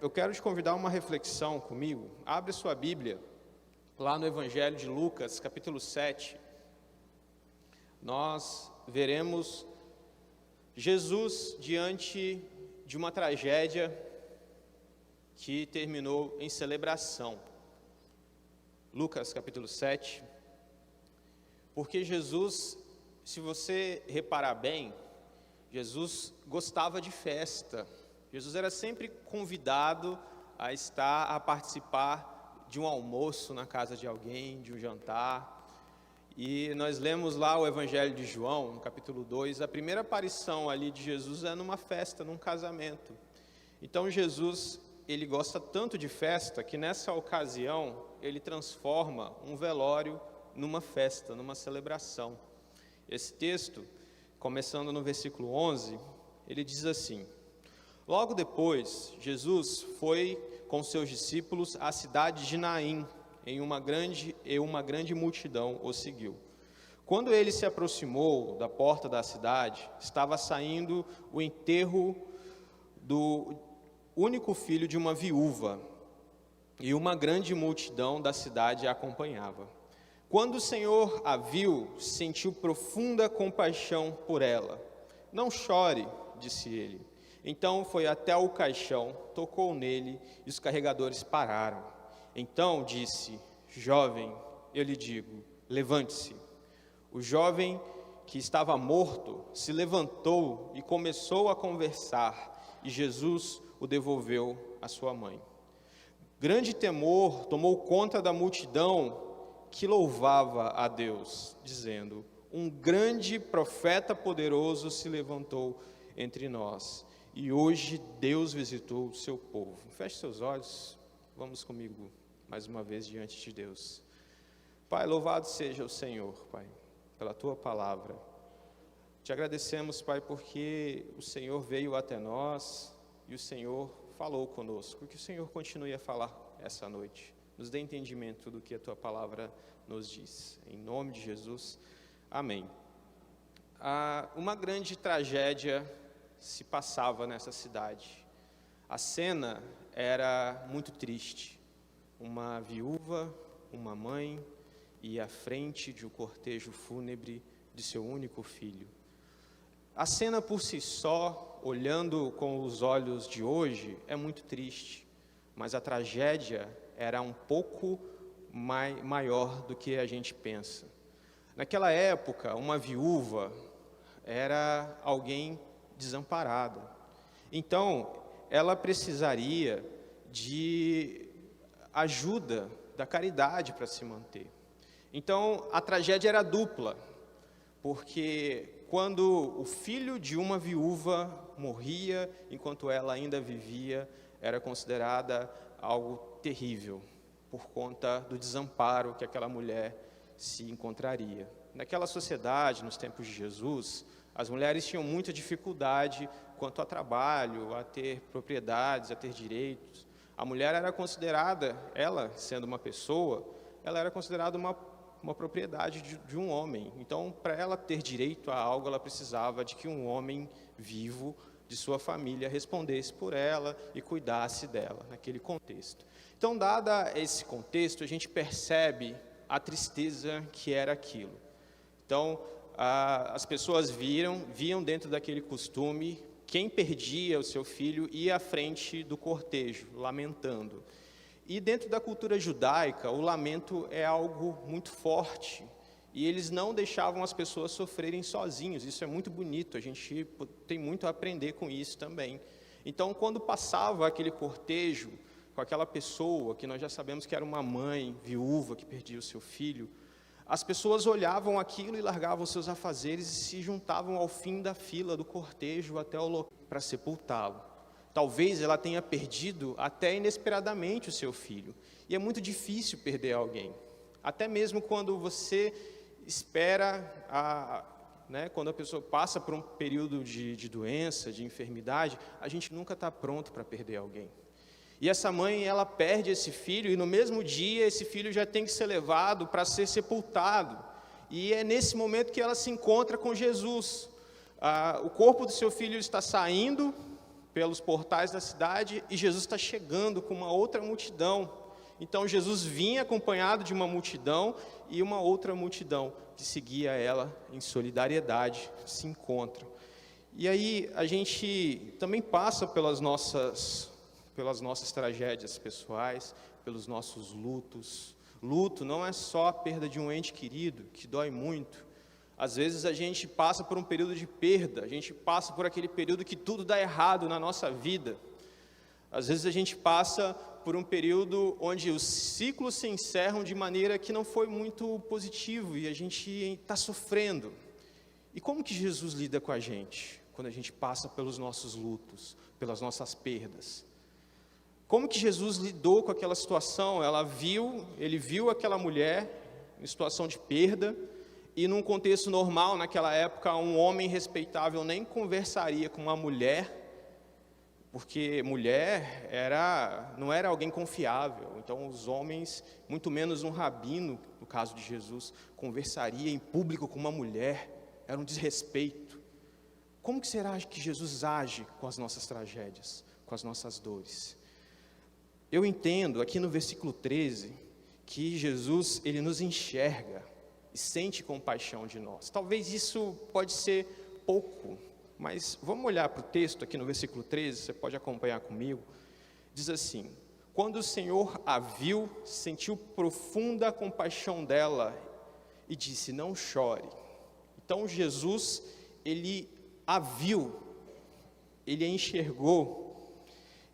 eu quero te convidar a uma reflexão comigo. Abre sua Bíblia, lá no Evangelho de Lucas, capítulo 7. Nós veremos Jesus diante de uma tragédia que terminou em celebração. Lucas, capítulo 7. Porque Jesus, se você reparar bem, Jesus gostava de festa. Jesus era sempre convidado a participar de um almoço na casa de alguém, de um jantar. E nós lemos lá o Evangelho de João, no capítulo 2, a primeira aparição ali de Jesus é numa festa, num casamento. Então Jesus, ele gosta tanto de festa, que nessa ocasião, ele transforma um velório numa festa, numa celebração. Esse texto, começando no versículo 11, ele diz assim: Logo depois, Jesus foi com seus discípulos à cidade de Naim, e uma grande multidão o seguiu. Quando ele se aproximou da porta da cidade, estava saindo o enterro do único filho de uma viúva, e uma grande multidão da cidade a acompanhava. Quando o Senhor a viu, sentiu profunda compaixão por ela. Não chore, disse ele. Então foi até o caixão, tocou nele e os carregadores pararam. Então disse: Jovem, eu lhe digo, levante-se. O jovem que estava morto se levantou e começou a conversar, e Jesus o devolveu à sua mãe. Grande temor tomou conta da multidão que louvava a Deus, dizendo: Um grande profeta poderoso se levantou entre nós, e hoje Deus visitou o seu povo. Feche seus olhos, vamos comigo mais uma vez diante de Deus. Pai, louvado seja o Senhor, Pai, pela Tua palavra. Te agradecemos, Pai, porque o Senhor veio até nós e o Senhor falou conosco. Que o Senhor continue a falar essa noite. Nos dê entendimento do que a Tua palavra nos diz. Em nome de Jesus, amém. Uma grande tragédia se passava nessa cidade. A cena era muito triste. Uma viúva, uma mãe, ia à frente de um cortejo fúnebre de seu único filho. A cena por si só, olhando com os olhos de hoje, é muito triste, mas a tragédia era um pouco maior do que a gente pensa. Naquela época, uma viúva era alguém desamparada. Então, ela precisaria de ajuda da caridade para se manter. Então, a tragédia era dupla, porque quando o filho de uma viúva morria enquanto ela ainda vivia, era considerada algo terrível, por conta do desamparo que aquela mulher se encontraria. Naquela sociedade, nos tempos de Jesus, as mulheres tinham muita dificuldade quanto a trabalho, a ter propriedades, a ter direitos. A mulher era considerada, ela sendo uma pessoa, ela era considerada uma propriedade de um homem. Então, para ela ter direito a algo, ela precisava de que um homem vivo de sua família respondesse por ela e cuidasse dela, naquele contexto. Então, dada esse contexto, a gente percebe a tristeza que era aquilo. Então, as pessoas viam dentro daquele costume, quem perdia o seu filho ia à frente do cortejo, lamentando. E dentro da cultura judaica, o lamento é algo muito forte. E eles não deixavam as pessoas sofrerem sozinhos. Isso é muito bonito, a gente tem muito a aprender com isso também. Então, quando passava aquele cortejo com aquela pessoa, que nós já sabemos que era uma mãe viúva que perdia o seu filho, as pessoas olhavam aquilo e largavam seus afazeres e se juntavam ao fim da fila do cortejo até o local para sepultá-lo. Talvez ela tenha perdido até inesperadamente o seu filho. E é muito difícil perder alguém. Até mesmo quando você espera, quando a pessoa passa por um período de doença, de enfermidade, a gente nunca está pronto para perder alguém. E essa mãe, ela perde esse filho, e no mesmo dia, esse filho já tem que ser levado para ser sepultado. E é nesse momento que ela se encontra com Jesus. O corpo do seu filho está saindo, pelos portais da cidade e Jesus está chegando com uma outra multidão. Então Jesus vinha acompanhado de uma multidão e uma outra multidão que seguia ela em solidariedade, se encontram. E aí a gente também passa pelas nossas tragédias pessoais, pelos nossos lutos. Luto não é só a perda de um ente querido, que dói muito. Às vezes a gente passa por um período de perda, a gente passa por aquele período que tudo dá errado na nossa vida. Às vezes a gente passa por um período onde os ciclos se encerram de maneira que não foi muito positivo e a gente está sofrendo. E como que Jesus lida com a gente quando a gente passa pelos nossos lutos, pelas nossas perdas? Como que Jesus lidou com aquela situação? Ele viu aquela mulher em situação de perda, e num contexto normal, naquela época, um homem respeitável nem conversaria com uma mulher, porque mulher não era alguém confiável. Então os homens, muito menos um rabino, no caso de Jesus, conversaria em público com uma mulher, era um desrespeito. Como que será que Jesus age com as nossas tragédias, com as nossas dores? Eu entendo aqui no versículo 13, que Jesus, ele nos enxerga e sente compaixão de nós. Talvez isso pode ser pouco, mas vamos olhar para o texto aqui no versículo 13, você pode acompanhar comigo. Diz assim: quando o Senhor a viu, sentiu profunda compaixão dela e disse: não chore. Então Jesus, ele a viu, ele a enxergou.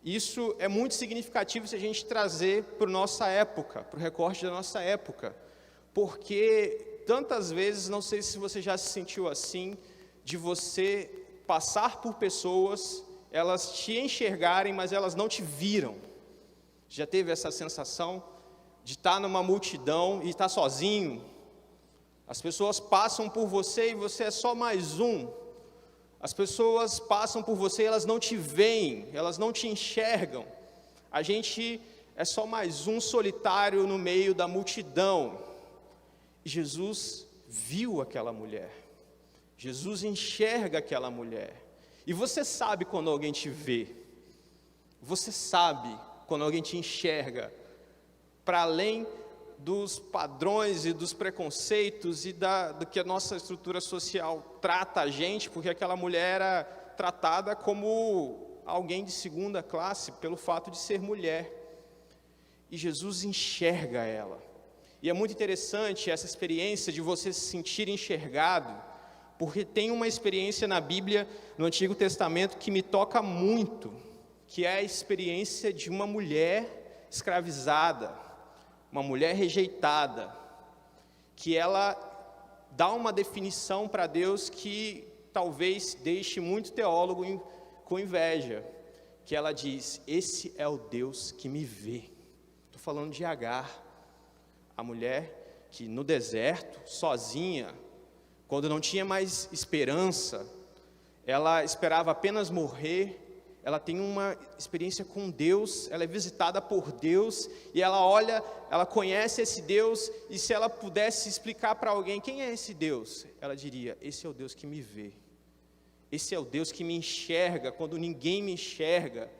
Isso é muito significativo se a gente trazer para a nossa época, para o recorte da nossa época, porque tantas vezes, não sei se você já se sentiu assim, de você passar por pessoas, elas te enxergarem, mas elas não te viram. Já teve essa sensação de estar numa multidão e estar sozinho? As pessoas passam por você e você é só mais um. As pessoas passam por você e elas não te veem, elas não te enxergam. A gente é só mais um solitário no meio da multidão. E Jesus viu aquela mulher. Jesus enxerga aquela mulher. E você sabe quando alguém te vê. Você sabe quando alguém te enxerga. Para além dos padrões e dos preconceitos e do que a nossa estrutura social trata a gente, porque aquela mulher era tratada como alguém de segunda classe pelo fato de ser mulher. E Jesus enxerga ela. E é muito interessante essa experiência de você se sentir enxergado, porque tem uma experiência na Bíblia, no Antigo Testamento, que me toca muito, que é a experiência de uma mulher escravizada, uma mulher rejeitada, que ela dá uma definição para Deus que talvez deixe muito teólogo com inveja, que ela diz: esse é o Deus que me vê. Estou falando de Agar, a mulher que no deserto, sozinha, quando não tinha mais esperança, ela esperava apenas morrer. Ela tem uma experiência com Deus, ela é visitada por Deus, e ela olha, ela conhece esse Deus, e se ela pudesse explicar para alguém quem é esse Deus, ela diria: esse é o Deus que me vê, esse é o Deus que me enxerga quando ninguém me enxerga,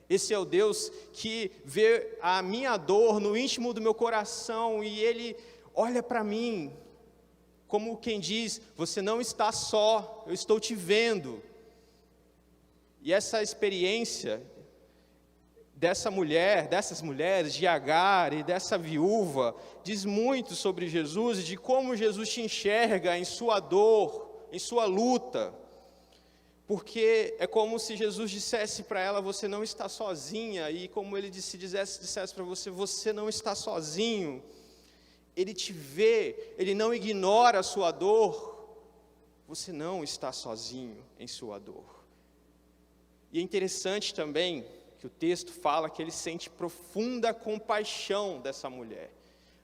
esse é o Deus que vê a minha dor no íntimo do meu coração, e Ele olha para mim, como quem diz: você não está só, eu estou te vendo. E essa experiência dessa mulher, dessas mulheres, de Agar e dessa viúva, diz muito sobre Jesus e de como Jesus te enxerga em sua dor, em sua luta. Porque é como se Jesus dissesse para ela: você não está sozinha, e como ele dissesse para você: você não está sozinho. Ele te vê, ele não ignora a sua dor, você não está sozinho em sua dor. E é interessante também que o texto fala que ele sente profunda compaixão dessa mulher.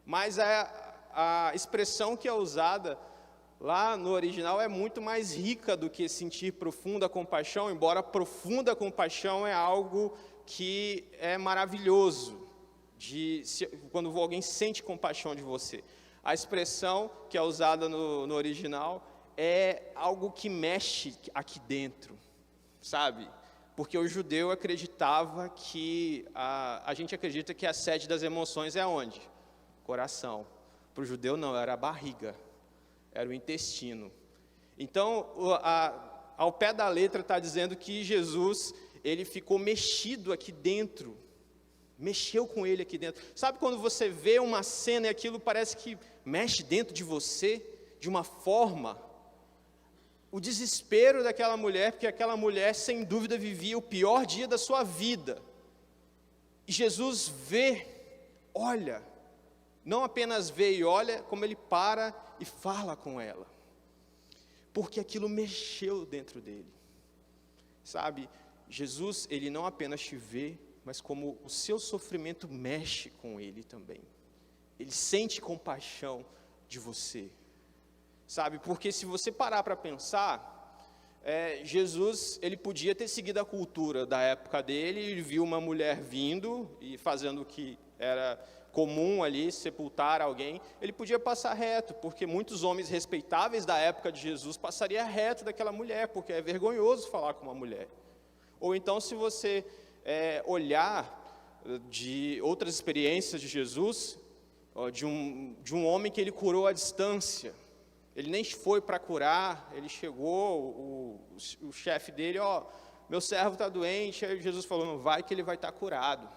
Mas a expressão que é usada lá no original é muito mais rica do que sentir profunda compaixão, embora profunda compaixão é algo que é maravilhoso, quando alguém sente compaixão de você. A expressão que é usada no original é algo que mexe aqui dentro, sabe? Porque o judeu acreditava que, a gente acredita que a sede das emoções é onde? Coração. Para o judeu não, era a barriga, era o intestino. Então, ao pé da letra está dizendo que Jesus, ele ficou mexido aqui dentro, mexeu com ele aqui dentro. Sabe quando você vê uma cena e aquilo parece que mexe dentro de você, de uma forma? O desespero daquela mulher, porque aquela mulher, sem dúvida, vivia o pior dia da sua vida. E Jesus vê, olha, não apenas vê e olha, como ele para e fala com ela. Porque aquilo mexeu dentro dele. Sabe, Jesus, ele não apenas te vê, mas como o seu sofrimento mexe com ele também. Ele sente compaixão de você. Sabe, porque se você parar para pensar, Jesus, ele podia ter seguido a cultura da época dele, ele viu uma mulher vindo e fazendo o que era comum ali, sepultar alguém, ele podia passar reto, porque muitos homens respeitáveis da época de Jesus passariam reto daquela mulher, porque é vergonhoso falar com uma mulher. Ou então, se você olhar de outras experiências de Jesus, de um homem que ele curou à distância, ele nem foi para curar, ele chegou, o chefe dele, meu servo está doente, aí Jesus falou, não vai que ele vai estar curado.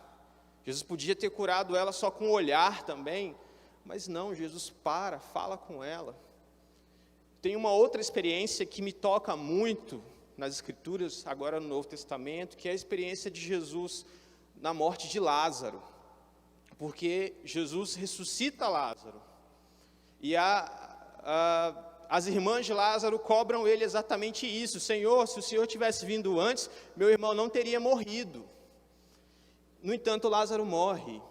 Jesus podia ter curado ela só com o olhar também, mas não, Jesus fala com ela. Tem uma outra experiência que me toca muito nas Escrituras, agora no Novo Testamento, que é a experiência de Jesus na morte de Lázaro, porque Jesus ressuscita Lázaro, e as irmãs de Lázaro cobram ele exatamente isso, Senhor, se o Senhor tivesse vindo antes, meu irmão não teria morrido. No entanto, Lázaro morre,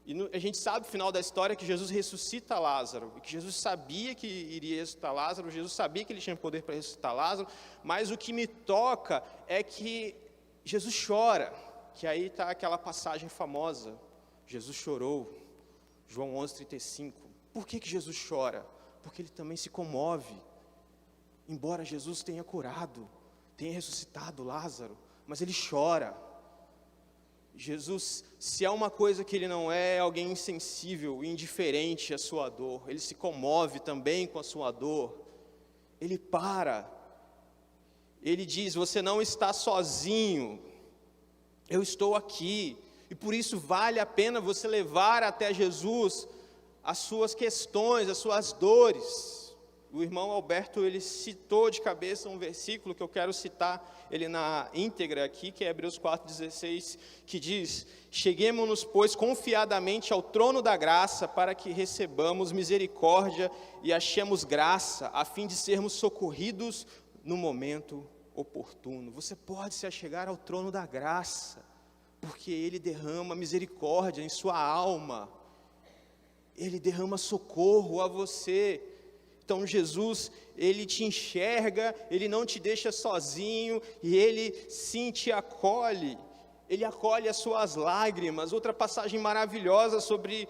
e a gente sabe o final da história, que Jesus ressuscita Lázaro, e que Jesus sabia que iria ressuscitar Lázaro, Jesus sabia que ele tinha poder para ressuscitar Lázaro, mas o que me toca é que Jesus chora, que aí está aquela passagem famosa, Jesus chorou, João 11:35, por que Jesus chora? Porque ele também se comove, embora Jesus tenha curado, tenha ressuscitado Lázaro, mas ele chora. Jesus, se há uma coisa que ele não é alguém insensível, indiferente à sua dor, ele se comove também com a sua dor, ele ele diz, você não está sozinho, eu estou aqui, e por isso vale a pena você levar até Jesus as suas questões, as suas dores. O irmão Alberto, ele citou de cabeça um versículo que eu quero citar ele na íntegra aqui, que é Hebreus 4:16, que diz, cheguemo-nos, pois, confiadamente ao trono da graça, para que recebamos misericórdia e achemos graça, a fim de sermos socorridos no momento oportuno. Você pode se achegar ao trono da graça, porque ele derrama misericórdia em sua alma, ele derrama socorro a você. Então Jesus, ele te enxerga, ele não te deixa sozinho, e ele sim te acolhe, ele acolhe as suas lágrimas. Outra passagem maravilhosa sobre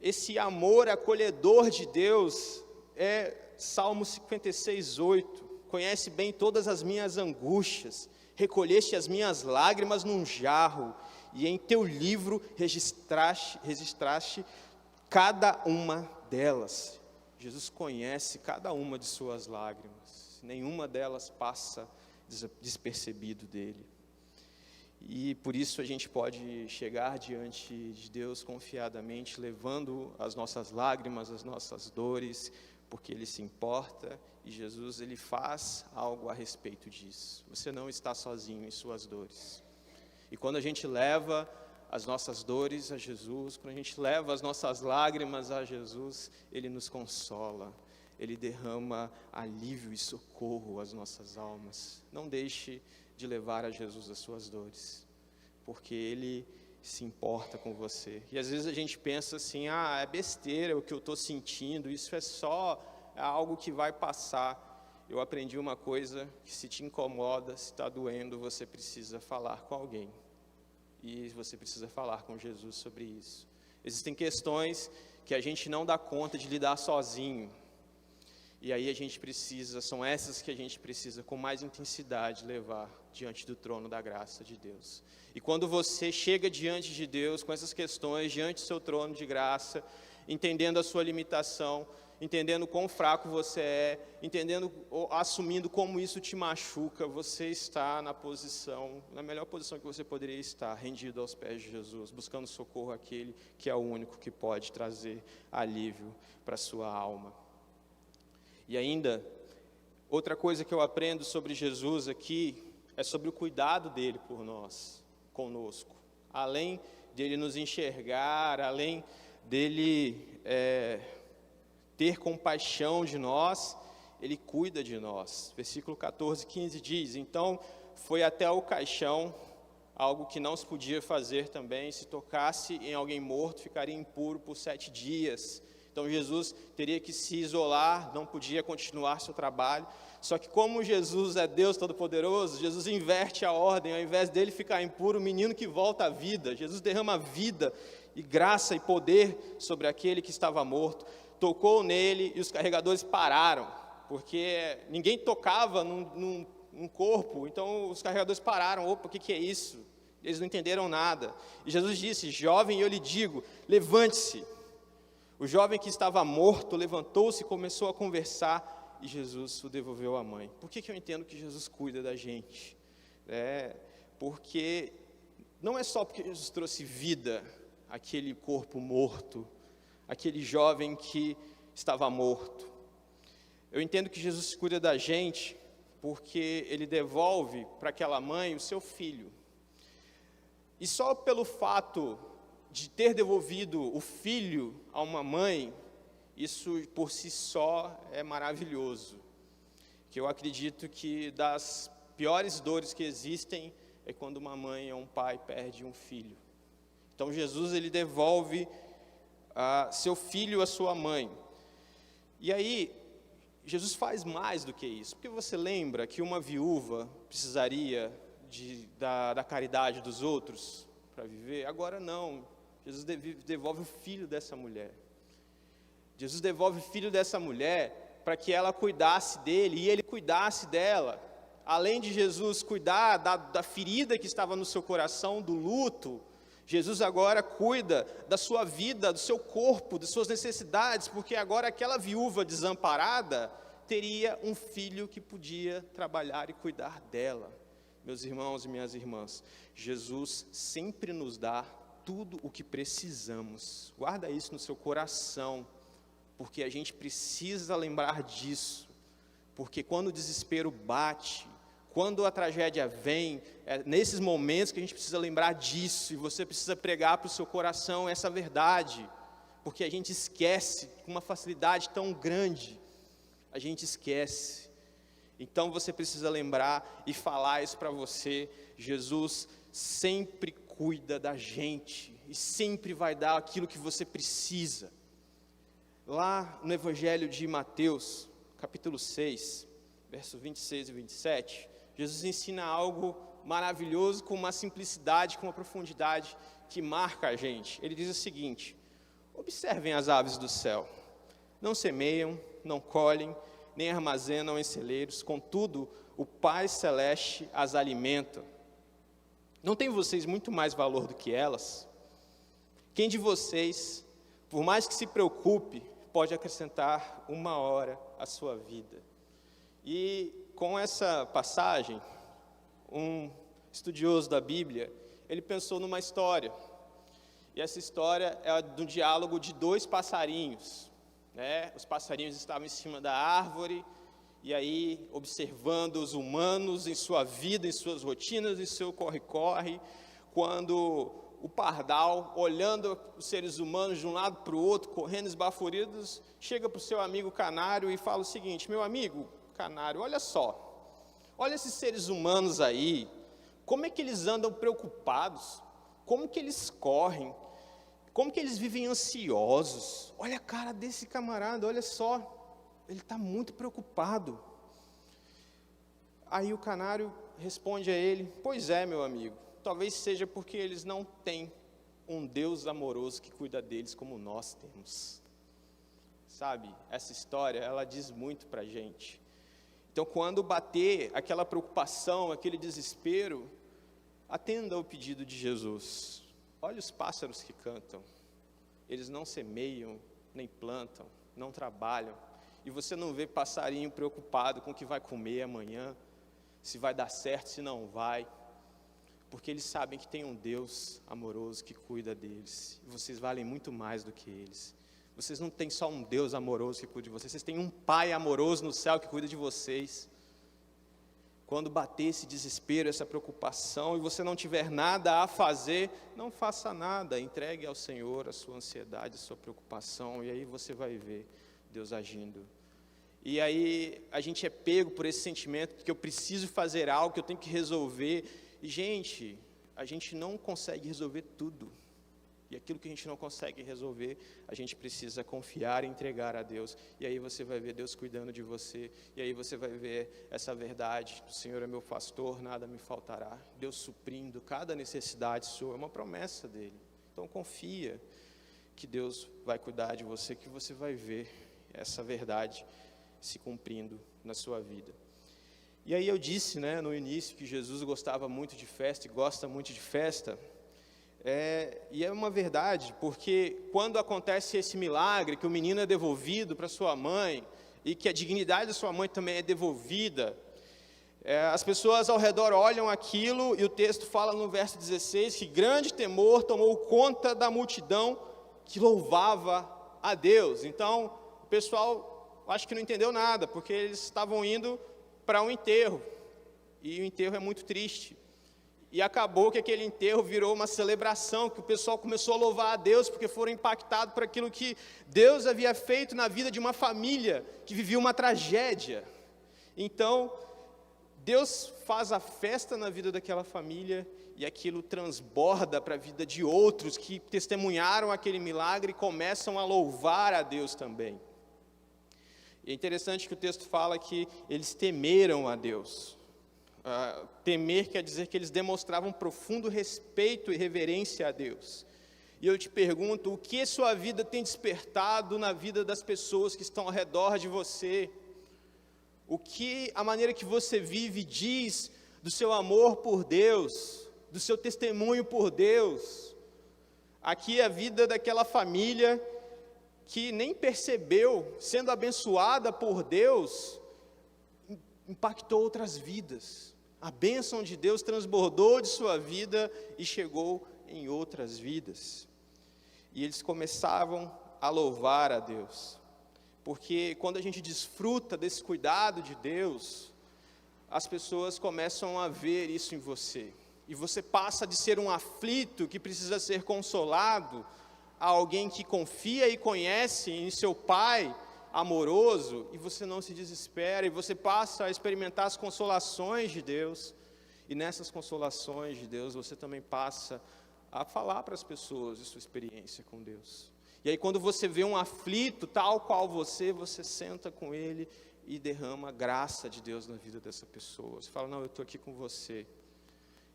esse amor acolhedor de Deus é Salmo 56:8, conhece bem todas as minhas angústias, recolheste as minhas lágrimas num jarro, e em teu livro registraste cada uma delas. Jesus conhece cada uma de suas lágrimas, nenhuma delas passa despercebido dele. E por isso a gente pode chegar diante de Deus confiadamente, levando as nossas lágrimas, as nossas dores, porque Ele se importa, e Jesus, Ele faz algo a respeito disso. Você não está sozinho em suas dores. E quando a gente leva as nossas dores a Jesus, quando a gente leva as nossas lágrimas a Jesus, Ele nos consola, Ele derrama alívio e socorro às nossas almas. Não deixe de levar a Jesus as suas dores, porque Ele se importa com você. E às vezes a gente pensa assim, é besteira o que eu estou sentindo, isso é algo que vai passar. Eu aprendi uma coisa, que se te incomoda, se está doendo, você precisa falar com alguém. E você precisa falar com Jesus sobre isso. Existem questões que a gente não dá conta de lidar sozinho. E aí são essas que a gente precisa com mais intensidade levar diante do trono da graça de Deus. E quando você chega diante de Deus com essas questões, diante do seu trono de graça, entendendo a sua limitação, entendendo quão fraco você é, assumindo como isso te machuca, você está na melhor posição que você poderia estar, rendido aos pés de Jesus, buscando socorro àquele que é o único que pode trazer alívio para a sua alma. E ainda, outra coisa que eu aprendo sobre Jesus aqui, é sobre o cuidado dele por nós, conosco. Além dele nos enxergar, além dele ter compaixão de nós, ele cuida de nós. Versículo 14, 15 diz: então foi até o caixão, algo que não se podia fazer também, se tocasse em alguém morto, ficaria impuro por 7 dias. Então Jesus teria que se isolar, não podia continuar seu trabalho. Só que como Jesus é Deus Todo-Poderoso, Jesus inverte a ordem. Ao invés dele ficar impuro, o menino que volta à vida. Jesus derrama vida e graça e poder sobre aquele que estava morto. Tocou nele e os carregadores pararam, porque ninguém tocava num corpo. Então os carregadores pararam. Opa, o que é isso? Eles não entenderam nada. E Jesus disse: jovem, eu lhe digo, levante-se. O jovem que estava morto levantou-se e começou a conversar, e Jesus o devolveu à mãe. Por que eu entendo que Jesus cuida da gente? Porque não é só porque Jesus trouxe vida àquele corpo morto, aquele jovem que estava morto. Eu entendo que Jesus cuida da gente porque ele devolve para aquela mãe o seu filho. E só pelo fato de ter devolvido o filho a uma mãe, isso por si só é maravilhoso. Que eu acredito que das piores dores que existem é quando uma mãe ou um pai perde um filho. Então Jesus, ele devolve seu filho à sua mãe. E aí, Jesus faz mais do que isso. Porque você lembra que uma viúva precisaria da caridade dos outros para viver? Agora não. Jesus devolve o filho dessa mulher. Jesus devolve o filho dessa mulher para que ela cuidasse dele e ele cuidasse dela. Além de Jesus cuidar da ferida que estava no seu coração, do luto, Jesus agora cuida da sua vida, do seu corpo, das suas necessidades, porque agora aquela viúva desamparada teria um filho que podia trabalhar e cuidar dela. Meus irmãos e minhas irmãs, Jesus sempre nos dá tudo o que precisamos. Guarda isso no seu coração, porque a gente precisa lembrar disso, porque quando o desespero bate, quando a tragédia vem, é nesses momentos que a gente precisa lembrar disso, e você precisa pregar para o seu coração essa verdade, porque a gente esquece com uma facilidade tão grande, a gente esquece. Então você precisa lembrar e falar isso para você. Jesus sempre cuida da gente e sempre vai dar aquilo que você precisa. Lá no Evangelho de Mateus, capítulo 6, versos 26 e 27, Jesus ensina algo maravilhoso, com uma simplicidade, com uma profundidade que marca a gente. Ele diz o seguinte: observem as aves do céu, não semeiam, não colhem, nem armazenam em celeiros, contudo, o Pai Celeste as alimenta. Não tem vocês muito mais valor do que elas? Quem de vocês, por mais que se preocupe, pode acrescentar 1 hora à sua vida? E com essa passagem, um estudioso da Bíblia, ele pensou numa história. E essa história é do diálogo de 2 passarinhos. Os passarinhos estavam em cima da árvore, e aí observando os humanos em sua vida, em suas rotinas, em seu corre-corre, quando o pardal, olhando os seres humanos de um lado para o outro, correndo esbaforidos, chega para o seu amigo canário e fala o seguinte: meu amigo canário, olha só, olha esses seres humanos aí, como é que eles andam preocupados, como que eles correm, como que eles vivem ansiosos, olha a cara desse camarada, olha só, ele está muito preocupado. Aí o canário responde a ele: pois é, meu amigo, talvez seja porque eles não têm um Deus amoroso que cuida deles como nós temos. sabe? Essa história, ela diz muito para a gente. Então, quando bater aquela preocupação, aquele desespero, atenda ao pedido de Jesus. Olha os pássaros que cantam. Eles não semeiam, nem plantam, não trabalham. E você não vê passarinho preocupado com o que vai comer amanhã, se vai dar certo, se não vai. Porque eles sabem que tem um Deus amoroso que cuida deles. E vocês valem muito mais do que eles. Vocês não têm só um Deus amoroso que cuida de vocês, vocês têm um Pai amoroso no céu que cuida de vocês. Quando bater esse desespero, essa preocupação, e você não tiver nada a fazer, não faça nada, entregue ao Senhor a sua ansiedade, a sua preocupação, e aí você vai ver Deus agindo. E aí a gente é pego por esse sentimento de que eu preciso fazer algo, que eu tenho que resolver, e gente, a gente não consegue resolver tudo. E aquilo que a gente não consegue resolver, a gente precisa confiar e entregar a Deus. E aí você vai ver Deus cuidando de você. E aí você vai ver essa verdade: o Senhor é meu pastor, nada me faltará. Deus suprindo cada necessidade sua, é uma promessa dEle. Então confia que Deus vai cuidar de você, que você vai ver essa verdade se cumprindo na sua vida. E aí eu disse, no início, que Jesus gostava muito de festa e gosta muito de festa. E é uma verdade, porque quando acontece esse milagre, que o menino é devolvido para sua mãe, e que a dignidade da sua mãe também é devolvida, as pessoas ao redor olham aquilo, e o texto fala no verso 16, que grande temor tomou conta da multidão que louvava a Deus. Então, o pessoal, acho que não entendeu nada, porque eles estavam indo para um enterro, e o enterro é muito triste. E acabou que aquele enterro virou uma celebração, que o pessoal começou a louvar a Deus, porque foram impactados por aquilo que Deus havia feito na vida de uma família que vivia uma tragédia. Então, Deus faz a festa na vida daquela família, e aquilo transborda para a vida de outros que testemunharam aquele milagre e começam a louvar a Deus também. E é interessante que o texto fala que eles temeram a Deus. Temer quer dizer que eles demonstravam profundo respeito e reverência a Deus. E eu te pergunto, o que sua vida tem despertado na vida das pessoas que estão ao redor de você? O que a maneira que você vive diz do seu amor por Deus, do seu testemunho por Deus? Aqui é a vida daquela família que nem percebeu, sendo abençoada por Deus, impactou outras vidas. A bênção de Deus transbordou de sua vida e chegou em outras vidas. E eles começavam a louvar a Deus. Porque quando a gente desfruta desse cuidado de Deus, as pessoas começam a ver isso em você. E você passa de ser um aflito que precisa ser consolado, a alguém que confia e conhece em seu Pai amoroso, e você não se desespera, e você passa a experimentar as consolações de Deus, e nessas consolações de Deus, você também passa a falar para as pessoas de sua experiência com Deus. E aí quando você vê um aflito, tal qual você senta com ele, e derrama a graça de Deus na vida dessa pessoa. Você fala, não, eu estou aqui com você.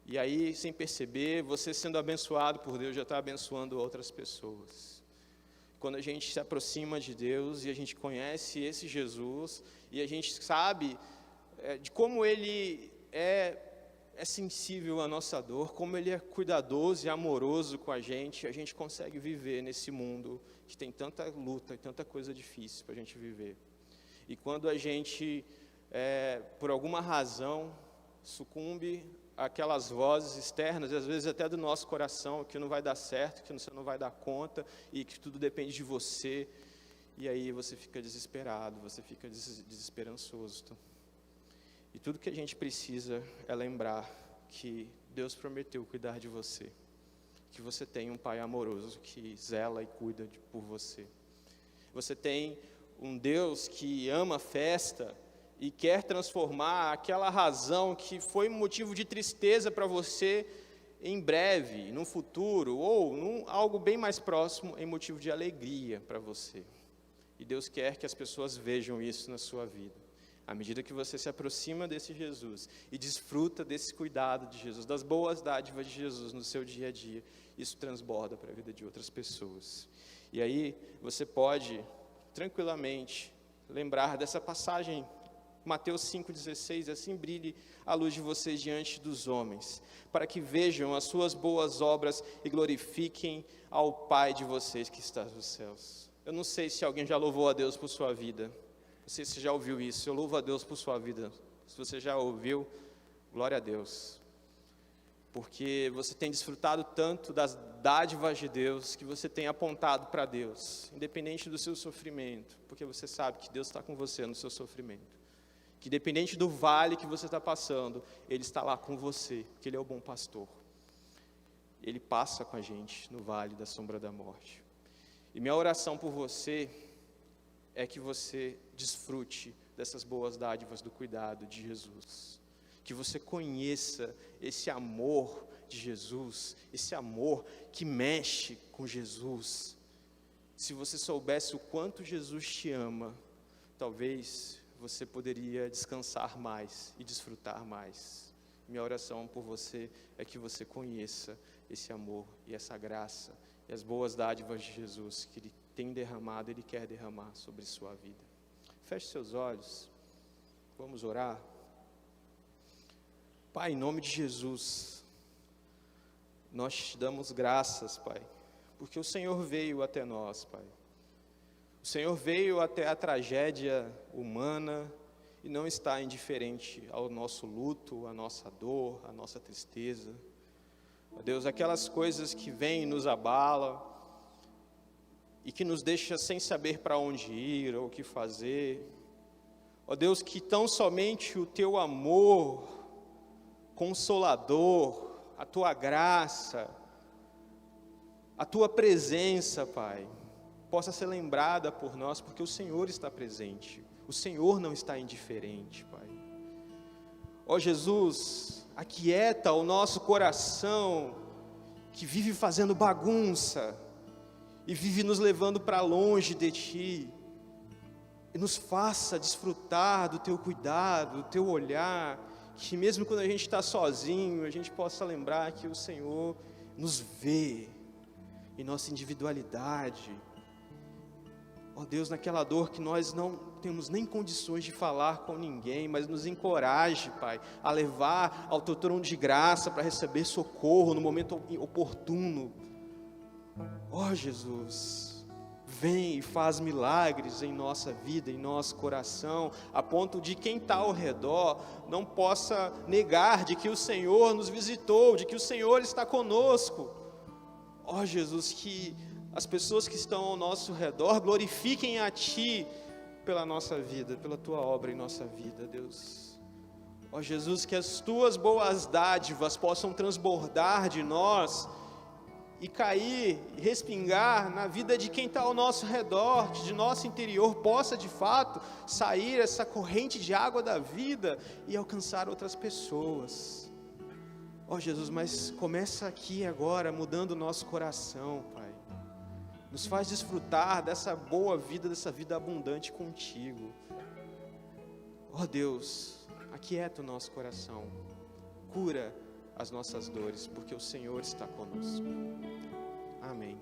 E aí, sem perceber, você sendo abençoado por Deus, já está abençoando outras pessoas. Quando a gente se aproxima de Deus e a gente conhece esse Jesus, e a gente sabe de como Ele é sensível à nossa dor, como Ele é cuidadoso e amoroso com a gente consegue viver nesse mundo que tem tanta luta e tanta coisa difícil para a gente viver. E quando a gente, por alguma razão, sucumbe àquelas vozes externas, às vezes até do nosso coração, que não vai dar certo, que você não vai dar conta, e que tudo depende de você, e aí você fica desesperado, você fica desesperançoso. E tudo que a gente precisa é lembrar que Deus prometeu cuidar de você, que você tem um Pai amoroso que zela e cuida por você. Você tem um Deus que ama a festa e quer transformar aquela razão que foi motivo de tristeza para você em breve, no futuro, ou algo bem mais próximo, em motivo de alegria para você. E Deus quer que as pessoas vejam isso na sua vida. À medida que você se aproxima desse Jesus e desfruta desse cuidado de Jesus, das boas dádivas de Jesus no seu dia a dia, isso transborda para a vida de outras pessoas. E aí você pode tranquilamente lembrar dessa passagem, Mateus 5,16, assim brilhe a luz de vocês diante dos homens, para que vejam as suas boas obras e glorifiquem ao Pai de vocês que está nos céus. Eu não sei se alguém já louvou a Deus por sua vida, não sei se você já ouviu isso, eu louvo a Deus por sua vida. Se você já ouviu, glória a Deus, porque você tem desfrutado tanto das dádivas de Deus, que você tem apontado para Deus, independente do seu sofrimento, porque você sabe que Deus está com você no seu sofrimento, que independente do vale que você está passando, Ele está lá com você, porque Ele é o bom pastor. Ele passa com a gente no vale da sombra da morte. E minha oração por você é que você desfrute dessas boas dádivas do cuidado de Jesus, que você conheça esse amor de Jesus, esse amor que mexe com Jesus. Se você soubesse o quanto Jesus te ama, talvez você poderia descansar mais e desfrutar mais. Minha oração por você é que você conheça esse amor e essa graça e as boas dádivas de Jesus que Ele tem derramado, Ele quer derramar sobre sua vida. Feche seus olhos, vamos orar. Pai, em nome de Jesus, nós te damos graças, Pai, porque o Senhor veio até nós, Pai. O Senhor veio até a tragédia humana e não está indiferente ao nosso luto, à nossa dor, à nossa tristeza. Ó Deus, aquelas coisas que vêm e nos abalam e que nos deixa sem saber para onde ir ou o que fazer. Ó Deus, que tão somente o Teu amor consolador, a Tua graça, a Tua presença, Pai, possa ser lembrada por nós, porque o Senhor está presente, o Senhor não está indiferente, Pai. Ó Jesus, aquieta o nosso coração, que vive fazendo bagunça, e vive nos levando para longe de Ti, e nos faça desfrutar do Teu cuidado, do Teu olhar, que mesmo quando a gente está sozinho, a gente possa lembrar que o Senhor nos vê, em nossa individualidade. Ó Deus, naquela dor que nós não temos nem condições de falar com ninguém, mas nos encoraje, Pai, a levar ao Teu trono de graça para receber socorro no momento oportuno. Ó Jesus, vem e faz milagres em nossa vida, em nosso coração, a ponto de quem está ao redor não possa negar de que o Senhor nos visitou, de que o Senhor está conosco. Ó Jesus, que as pessoas que estão ao nosso redor glorifiquem a Ti pela nossa vida, pela Tua obra em nossa vida, Deus. Ó Jesus, que as Tuas boas dádivas possam transbordar de nós e cair, e respingar na vida de quem está ao nosso redor, que de nosso interior possa de fato sair essa corrente de água da vida e alcançar outras pessoas. Ó Jesus, mas começa aqui agora, mudando o nosso coração, Pai. Nos faz desfrutar dessa boa vida, dessa vida abundante contigo. Ó Deus, aquieta o nosso coração, cura as nossas dores, porque o Senhor está conosco. Amém.